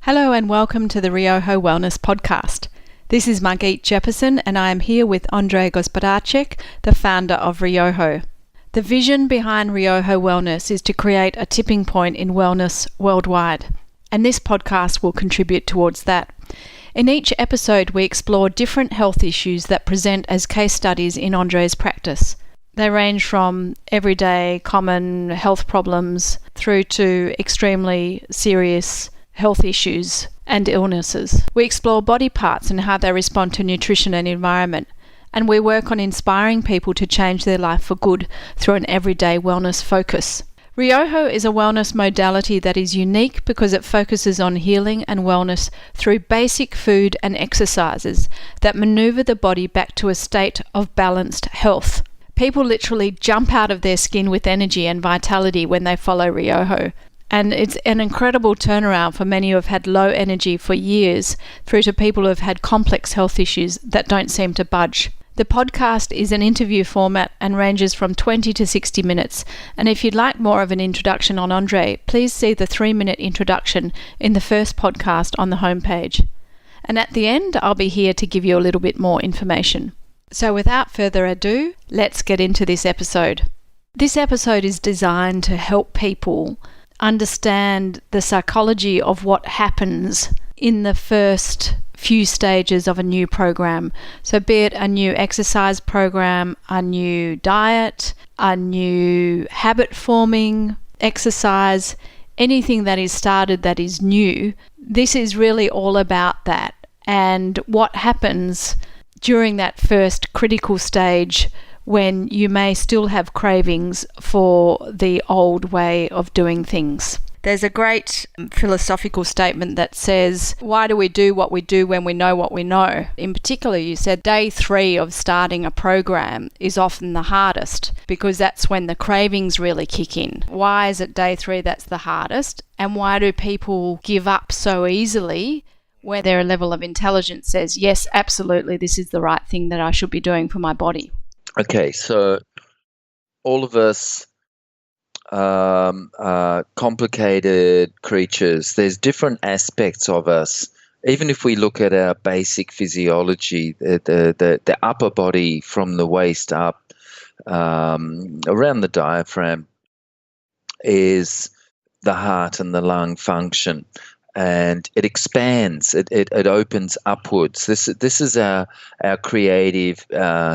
Hello and welcome to the Ryoho Wellness Podcast. This is Margit Jefferson and I am here with Andrei Gospodarczyk, the founder of Ryoho. The vision behind Ryoho Wellness is to create a tipping point in wellness worldwide, and this podcast will contribute towards that. In each episode, we explore different health issues that present as case studies in Andrei's practice. They range from everyday common health problems through to extremely serious health issues and illnesses. We explore body parts and how they respond to nutrition and environment, and we work on inspiring people to change their life for good through an everyday wellness focus. Ryoho is a wellness modality that is unique because it focuses on healing and wellness through basic food and exercises that maneuver the body back to a state of balanced health. People literally jump out of their skin with energy and vitality when they follow Ryoho. And it's an incredible turnaround for many who have had low energy for years through to people who have had complex health issues that don't seem to budge. The podcast is an interview format and ranges from 20 to 60 minutes. And if you'd like more of an introduction on Andrei, please see the 3-minute introduction in the first podcast on the homepage. And at the end, I'll be here to give you a little bit more information. So without further ado, let's get into this episode. This episode is designed to help people understand the psychology of what happens in the first few stages of a new program. So be it a new exercise program, a new diet, a new habit forming exercise, anything that is started that is new, this is really all about that. And what happens during that first critical stage when you may still have cravings for the old way of doing things. There's a great philosophical statement that says, why do we do what we do when we know what we know? In particular, you said day 3 of starting a program is often the hardest because that's when the cravings really kick in. Why is it day 3 that's the hardest? And why do people give up so easily where their level of intelligence says, yes, absolutely, this is the right thing that I should be doing for my body? Okay, so all of us are complicated creatures. There's different aspects of us. Even if we look at our basic physiology, the upper body from the waist up, around the diaphragm, is the heart and the lung function. And it expands, it opens upwards. This is our creative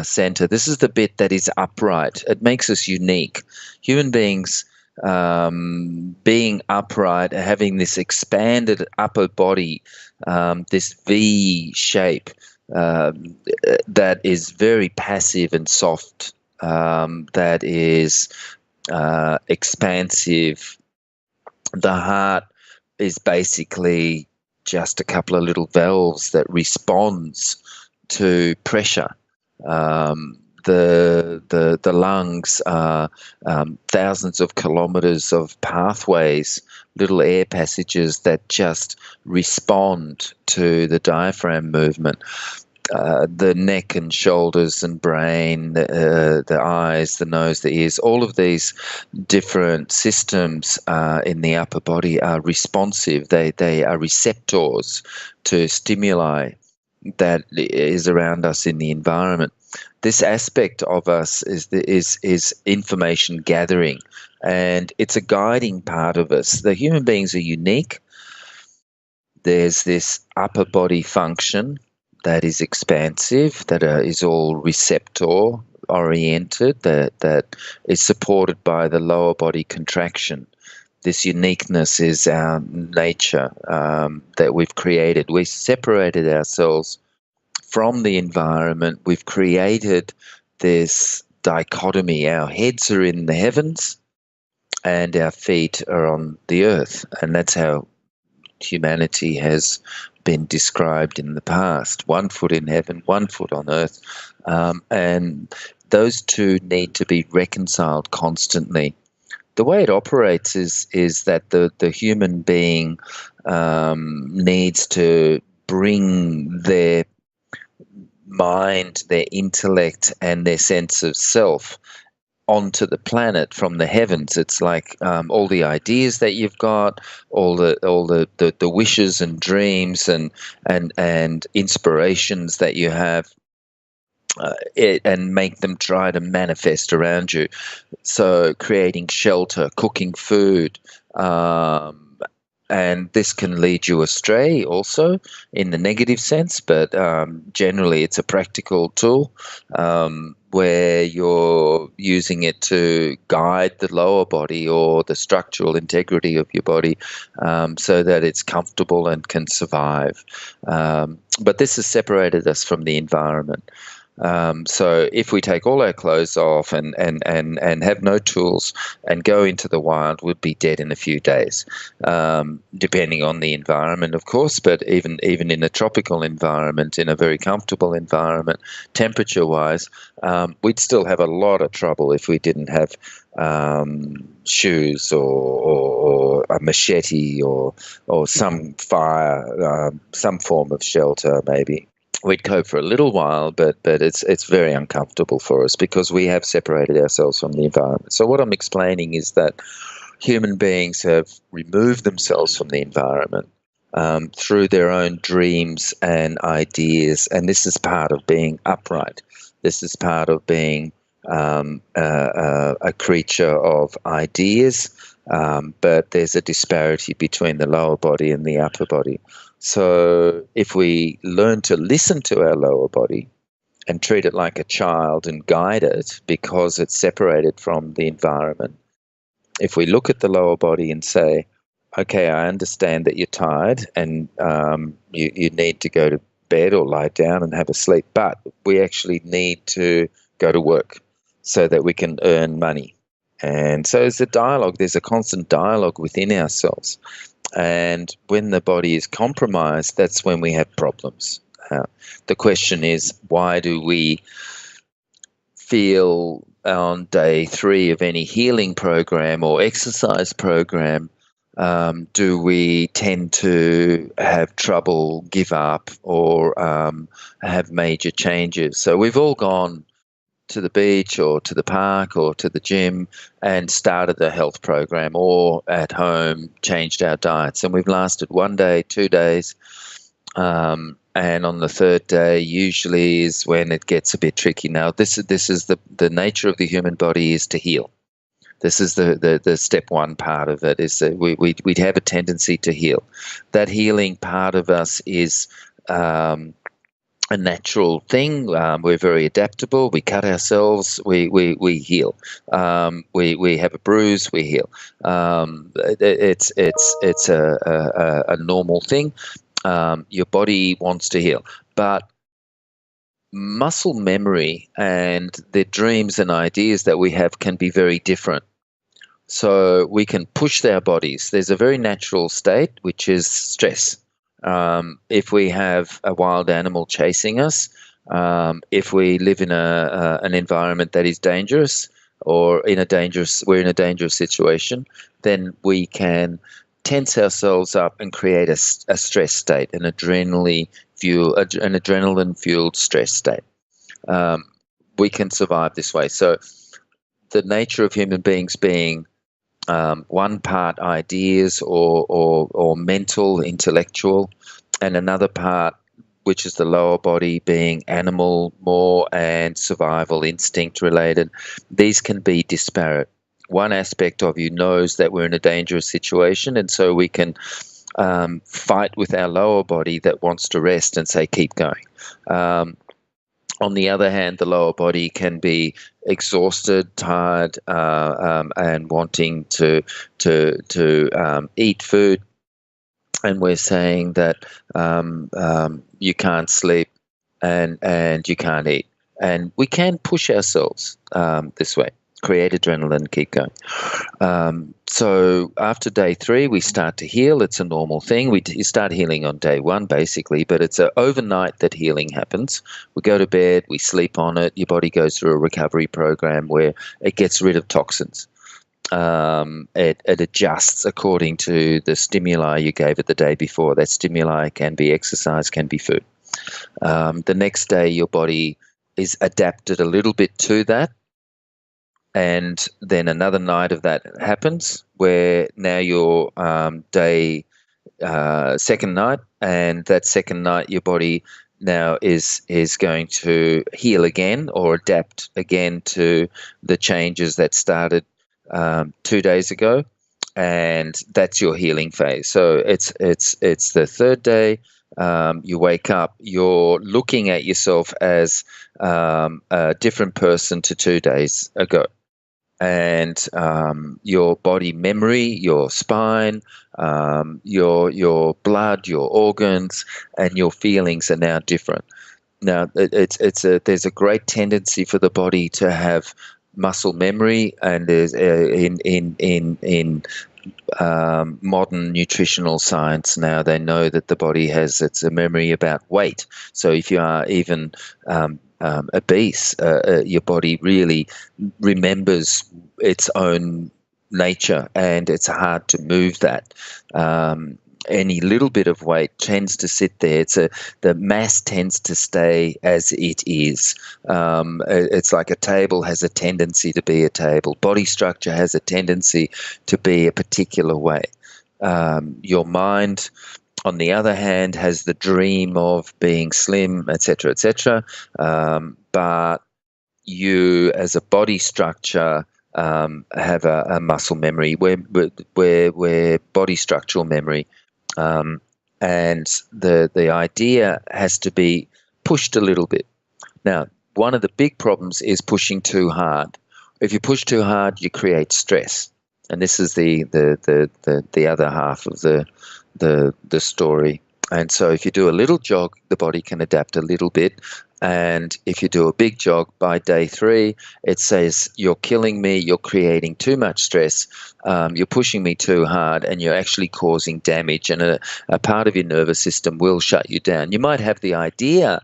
center. This is the bit that is upright. It makes us unique. Human beings being upright, having this expanded upper body, this V shape that is very passive and soft, that is expansive. The heart is basically just a couple of little valves that responds to pressure. The lungs are thousands of kilometers of pathways, little air passages that just respond to the diaphragm movement. The neck and shoulders and brain, the eyes, the nose, the ears, all of these different systems in the upper body are responsive. They are receptors to stimuli that is around us in the environment. This aspect of us is information gathering, and it's a guiding part of us. The human beings are unique. There's this upper body function that is expansive, that is all receptor oriented, that is supported by the lower body contraction. This uniqueness is our nature that we've created. We separated ourselves from the environment. We've created this dichotomy. Our heads are in the heavens and our feet are on the earth, and that's how humanity has been described in the past. 1 foot in heaven, 1 foot on earth. And those two need to be reconciled constantly. The way it operates is that the human being needs to bring their mind, their intellect, and their sense of self onto the planet from the heavens. It's like all the ideas that you've got, all the wishes and dreams and inspirations that you have, and make them try to manifest around you. So creating shelter, cooking food, and this can lead you astray also in the negative sense, but generally it's a practical tool where you're using it to guide the lower body or the structural integrity of your body, so that it's comfortable and can survive. But this has separated us from the environment. So if we take all our clothes off and have no tools and go into the wild, we'd be dead in a few days, depending on the environment, of course. But even in a tropical environment, in a very comfortable environment, temperature-wise, we'd still have a lot of trouble if we didn't have shoes or a machete or some fire, some form of shelter, maybe. We'd cope for a little while, but it's very uncomfortable for us because we have separated ourselves from the environment. So what I'm explaining is that human beings have removed themselves from the environment through their own dreams and ideas, and this is part of being upright. This is part of being a creature of ideas, but there's a disparity between the lower body and the upper body. So if we learn to listen to our lower body and treat it like a child and guide it because it's separated from the environment, if we look at the lower body and say, okay, I understand that you're tired and you need to go to bed or lie down and have a sleep, but we actually need to go to work so that we can earn money. And so it's a dialogue. There's a constant dialogue within ourselves. And when the body is compromised, that's when we have problems. The question is, why do we feel on day 3 of any healing program or exercise program, do we tend to have trouble, give up, or have major changes? So we've all gone to the beach or to the park or to the gym and started a health program, or at home changed our diets, and we've lasted 1 day, 2 days, and on the 3rd day usually is when it gets a bit tricky. Now this is the nature of the human body is to heal. This is the step 1 part of it, is that we'd have a tendency to heal. That healing part of us is a natural thing. We're very adaptable. We cut ourselves. We heal. We have a bruise. We heal. It's a normal thing. Your body wants to heal, but muscle memory and the dreams and ideas that we have can be very different. So we can push our bodies. There's a very natural state, which is stress. If we have a wild animal chasing us, if we live in an environment that is dangerous, or we're in a dangerous situation, then we can tense ourselves up and create a stress state, an adrenaline fueled stress state. We can survive this way. So the nature of human beings being one part ideas or mental, intellectual, and another part, which is the lower body, being animal more and survival instinct related. These can be disparate. One aspect of you knows that we're in a dangerous situation, and so we can fight with our lower body that wants to rest and say, keep going. On the other hand, the lower body can be exhausted, tired, and wanting to eat food. And we're saying that you can't sleep and you can't eat. And we can push ourselves this way, create adrenaline, keep going. So after day 3, we start to heal. It's a normal thing. You start healing on day 1, basically, but it's overnight that healing happens. We go to bed, we sleep on it. Your body goes through a recovery program where it gets rid of toxins. It adjusts according to the stimuli you gave it the day before. That stimuli can be exercise, can be food. The next day, your body is adapted a little bit to that. And then another night of that happens where now you're second night, and that second night your body now is going to heal again or adapt again to the changes that started 2 days ago, and that's your healing phase. So it's the third day. You wake up, you're looking at yourself as a different person to 2 days ago, and your body memory, your spine, your blood, your organs, and your feelings are now different. Now, there's a great tendency for the body to have muscle memory, and there's in modern nutritional science now they know that the body has a memory about weight. So if you are even obese, your body really remembers its own nature, and it's hard to move that. Any little bit of weight tends to sit there. The mass tends to stay as it is. It's like a table has a tendency to be a table. Body structure has a tendency to be a particular way. Your mind, on the other hand, has the dream of being slim, etc., etc. But you, as a body structure, have a muscle memory. We're body structural memory. And the idea has to be pushed a little bit. Now, one of the big problems is pushing too hard. If you push too hard, you create stress, and this is the other half of the story. And so, if you do a little jog, the body can adapt a little bit. And if you do a big jog, by day 3, it says, you're killing me, you're creating too much stress, you're pushing me too hard, and you're actually causing damage, and a part of your nervous system will shut you down. You might have the idea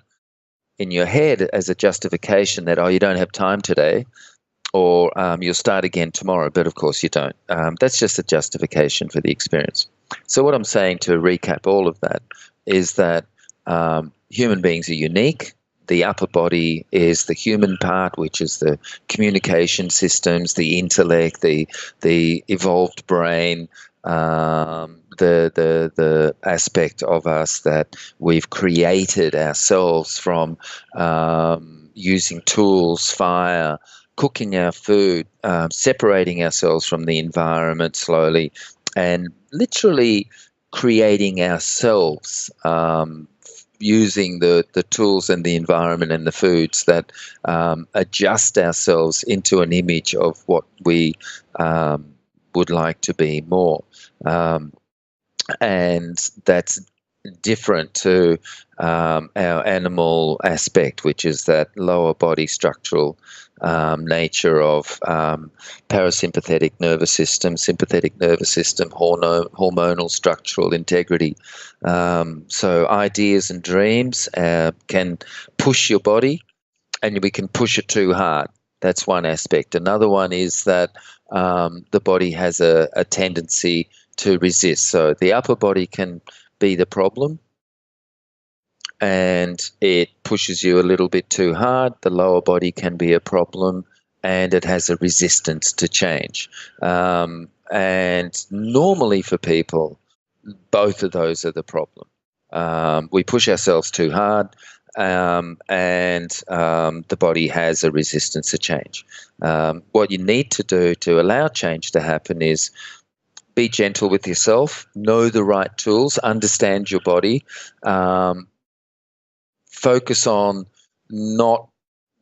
in your head as a justification that, you don't have time today, or you'll start again tomorrow, but of course you don't. That's just a justification for the experience. So what I'm saying, to recap all of that, is that human beings are unique. The upper body is the human part, which is the communication systems, the intellect, the evolved brain, the aspect of us that we've created ourselves from using tools, fire, cooking our food, separating ourselves from the environment slowly, and literally creating ourselves, using the tools and the environment and the foods that adjust ourselves into an image of what we would like to be more. And that's different to our animal aspect, which is that lower body structural nature of parasympathetic nervous system, sympathetic nervous system, hormonal structural integrity. So ideas and dreams can push your body, and we can push it too hard. That's one aspect. Another one is that the body has a tendency to resist. So the upper body can be the problem, and it pushes you a little bit too hard. The lower body can be a problem, and it has a resistance to change. And normally for people, both of those are the problem. We push ourselves too hard, and the body has a resistance to change. What you need to do to allow change to happen is be gentle with yourself, know the right tools, understand your body, focus on not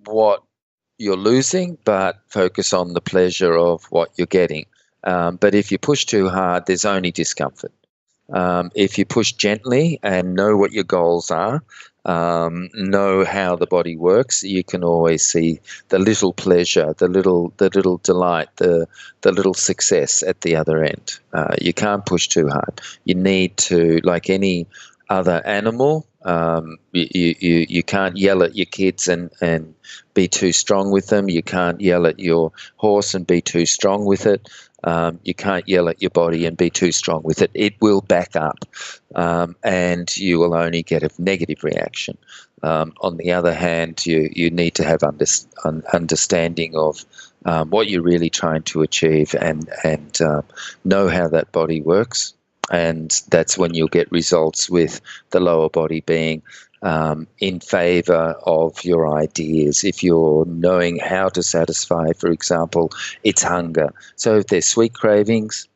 what you're losing, but focus on the pleasure of what you're getting. But if you push too hard, there's only discomfort. If you push gently and know what your goals are, know how the body works, you can always see the little pleasure, the little delight, the little success at the other end. You can't push too hard. You need to, like any other animal, you can't yell at your kids and be too strong with them. You can't yell at your horse and be too strong with it. You can't yell at your body and be too strong with it. It will back up, and you will only get a negative reaction. On the other hand, you need to have understanding of what you're really trying to achieve, and know how that body works. And that's when you'll get results with the lower body being in favor of your ideas. If you're knowing how to satisfy, for example, its hunger. So if there's sweet cravings,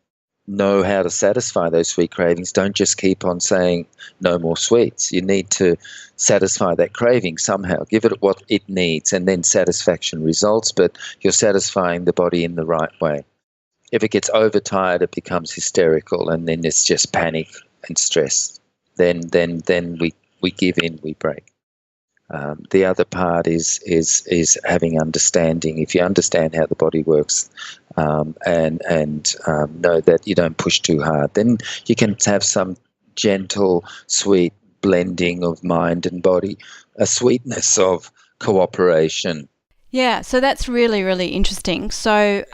know how to satisfy those sweet cravings. Don't just keep on saying no more sweets. You need to satisfy that craving somehow. Give it what it needs, and then satisfaction results, but you're satisfying the body in the right way. If it gets overtired, it becomes hysterical, and then it's just panic and stress. Then we give in, we break. The other part is having understanding. If you understand how the body works, and know that you don't push too hard, then you can have some gentle, sweet blending of mind and body, a sweetness of cooperation. Yeah, so that's really, really interesting. So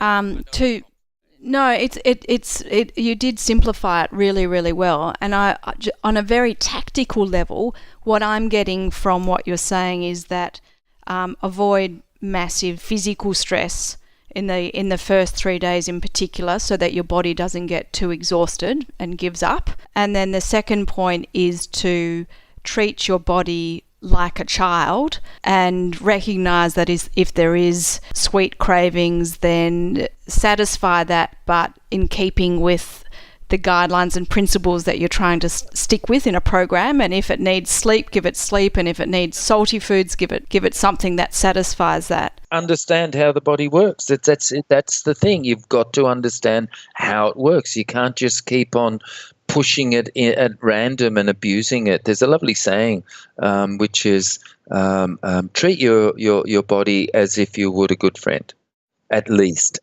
you did simplify it really, really well. And on a very tactical level, what I'm getting from what you're saying is that avoid massive physical stress in the first 3 days in particular, so that your body doesn't get too exhausted and gives up. And then the second point is to treat your body like a child and recognize that if there is sweet cravings, then satisfy that, but in keeping with the guidelines and principles that you're trying to stick with in a program. And if it needs sleep, give it sleep, and if it needs salty foods, give it something that satisfies that. Understand how the body works. That's the thing. You've got to understand how it works. You can't just keep on pushing it at random and abusing it. There's a lovely saying, which is treat your body as if you would a good friend. At least.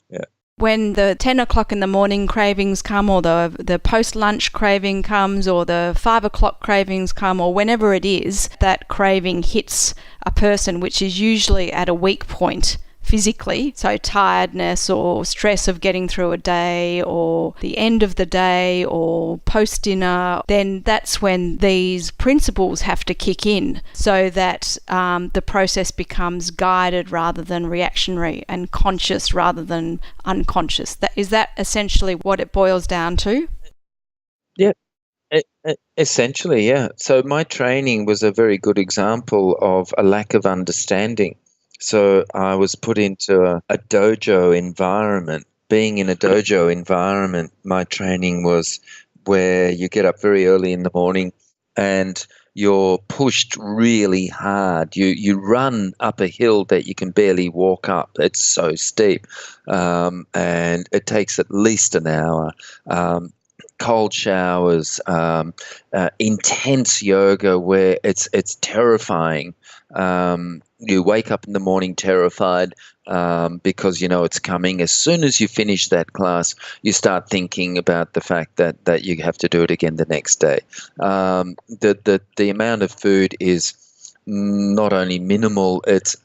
Yeah. When the 10 o'clock in the morning cravings come, or the post-lunch craving comes, or the 5 o'clock cravings come, or whenever it is that craving hits a person, which is usually at a weak point physically, so tiredness or stress of getting through a day or the end of the day or post-dinner, then that's when these principles have to kick in, so that the process becomes guided rather than reactionary, and conscious rather than unconscious. Is that essentially what it boils down to? Yeah. Essentially, yeah. So my training was a very good example of a lack of understanding. So I was put into a dojo environment. Being in a dojo environment, my training was where you get up very early in the morning and you're pushed really hard. You run up a hill that you can barely walk up. It's so steep, and it takes at least an hour. Cold showers, intense yoga where it's terrifying. You wake up in the morning terrified because you know it's coming. As soon as you finish that class, you start thinking about the fact that you have to do it again the next day. The amount of food is not only minimal, it's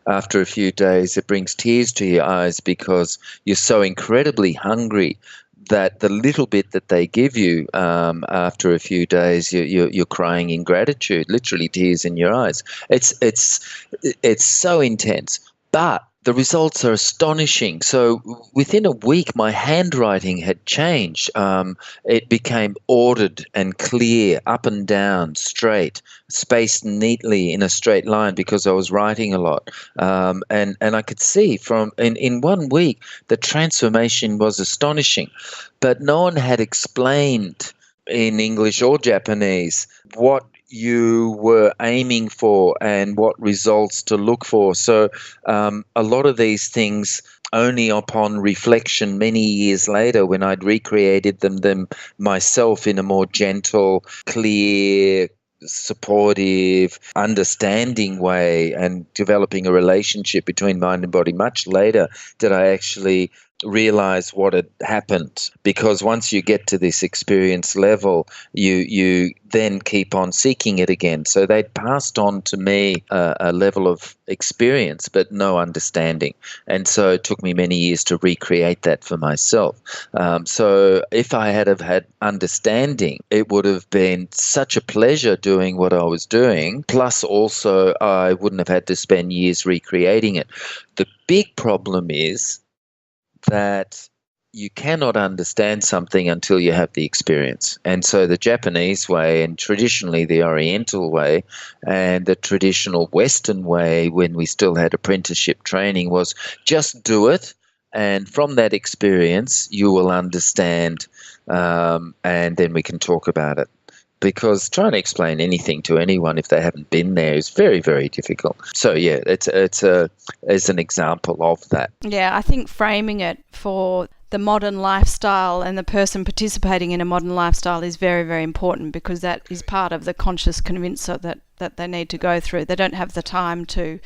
after a few days it brings tears to your eyes because you're so incredibly hungry that the little bit that they give you after a few days, you're crying in gratitude, literally tears in your eyes. It's so intense, but the results are astonishing. So within a week, my handwriting had changed. It became ordered and clear, up and down, straight, spaced neatly in a straight line because I was writing a lot. And I could see from in 1 week, the transformation was astonishing. But no one had explained in English or Japanese what you were aiming for and what results to look for. So a lot of these things, only upon reflection many years later, when I'd recreated them myself in a more gentle, clear, supportive, understanding way, and developing a relationship between mind and body, much later did I actually realize what had happened, because once you get to this experience level, you then keep on seeking it again. So they'd passed on to me a level of experience but no understanding, and so it took me many years to recreate that for myself. So if I had have had understanding, it would have been such a pleasure doing what I was doing, plus also I wouldn't have had to spend years recreating it. The big problem is that you cannot understand something until you have the experience. And so the Japanese way, and traditionally the Oriental way, and the traditional Western way when we still had apprenticeship training, was just do it, and from that experience you will understand, and then we can talk about it. Because trying to explain anything to anyone if they haven't been there is very, very difficult. So yeah, it's an example of that. Yeah, I think framing it for the modern lifestyle and the person participating in a modern lifestyle is very, very important, because that is part of the conscious convincer that they need to go through. They don't have the time to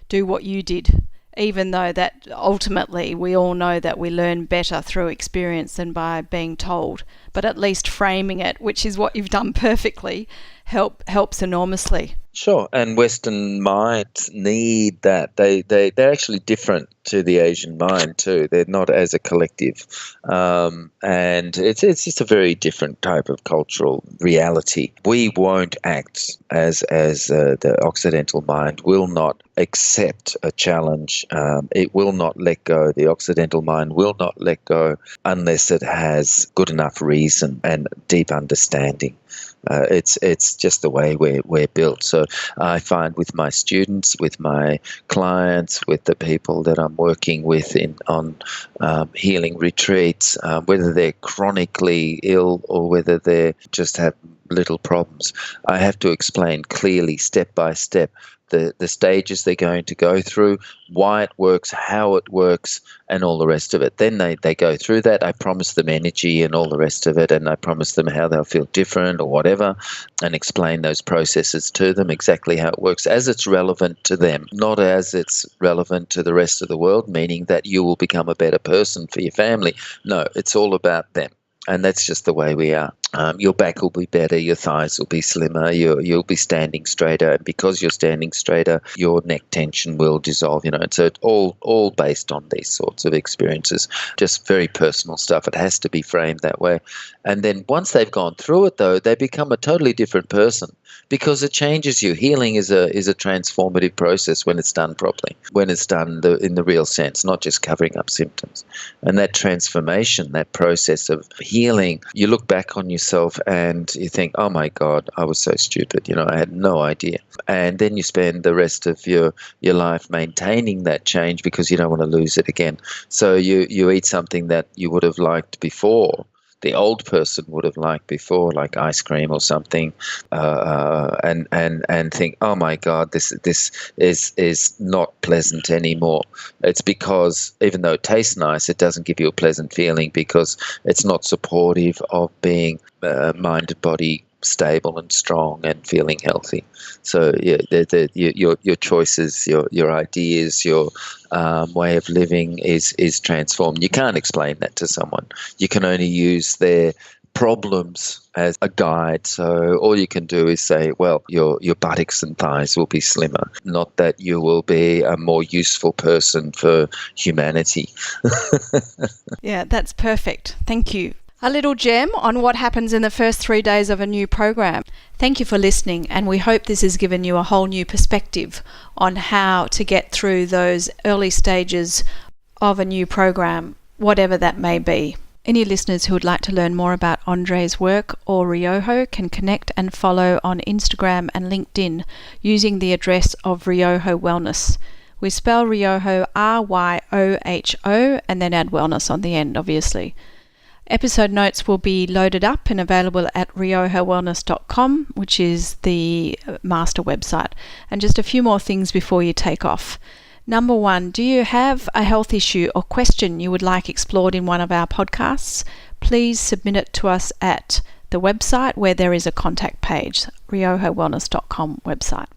do what you did, even though that ultimately we all know that we learn better through experience than by being told. But at least framing it, which is what you've done perfectly, helps enormously. Sure, and Western minds need that. They're actually different to the Asian mind too. They're not as a collective, and it's just a very different type of cultural reality. We won't act as the Occidental mind will not accept a challenge. It will not let go. The Occidental mind will not let go unless it has good enough reason and deep understanding. It's just the way we're built. So I find with my students, with my clients, with the people that I'm working with on healing retreats, whether they're chronically ill or whether they just have little problems, I have to explain clearly, step by step, the stages they're going to go through, why it works, how it works, and all the rest of it. Then they go through that. I promise them energy and all the rest of it, and I promise them how they'll feel different or whatever, and explain those processes to them, exactly how it works, as it's relevant to them, not as it's relevant to the rest of the world, meaning that you will become a better person for your family. No, it's all about them. And that's just the way we are. Your back will be better, your thighs will be slimmer, you'll be standing straighter, and because you're standing straighter, your neck tension will dissolve. So it's all based on these sorts of experiences, just very personal stuff. It has to be framed that way. And then once they've gone through it, though, they become a totally different person, because it changes you. Healing is a transformative process when it's done properly, when it's done in the real sense, not just covering up symptoms. And that transformation, that process of healing, you look back on yourself and you think, oh my God, I was so stupid. I had no idea. And then you spend the rest of your life maintaining that change because you don't want to lose it again. So you eat something that you would have liked before, the old person would have liked before, like ice cream or something, and think, oh my God, this is not pleasant anymore. It's because even though it tastes nice, it doesn't give you a pleasant feeling because it's not supportive of being mind and body stable and strong and feeling healthy. So yeah, your choices, your ideas, your way of living is transformed. You can't explain that to someone. You can only use their problems as a guide. So all you can do is say, well, your buttocks and thighs will be slimmer, not that you will be a more useful person for humanity. Yeah, that's perfect. Thank you. A little gem on what happens in the first 3 days of a new program. Thank you for listening, and we hope this has given you a whole new perspective on how to get through those early stages of a new program, whatever that may be. Any listeners who would like to learn more about Andre's work or Ryoho can connect and follow on Instagram and LinkedIn using the address of Ryoho Wellness. We spell Ryoho Ryoho and then add wellness on the end, obviously. Episode notes will be loaded up and available at ryohowellness.com, which is the master website. And just a few more things before you take off. Number 1, do you have a health issue or question you would like explored in one of our podcasts? Please submit it to us at the website where there is a contact page, ryohowellness.com website.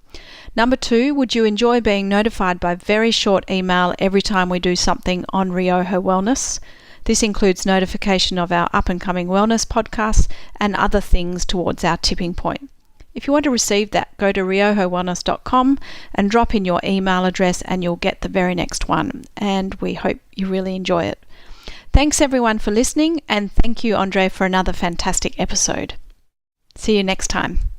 Number 2, would you enjoy being notified by very short email every time we do something on Ryoho Wellness? This includes notification of our up-and-coming wellness podcasts and other things towards our tipping point. If you want to receive that, go to ryohowellness.com and drop in your email address and you'll get the very next one. And we hope you really enjoy it. Thanks everyone for listening, and thank you, Andre, for another fantastic episode. See you next time.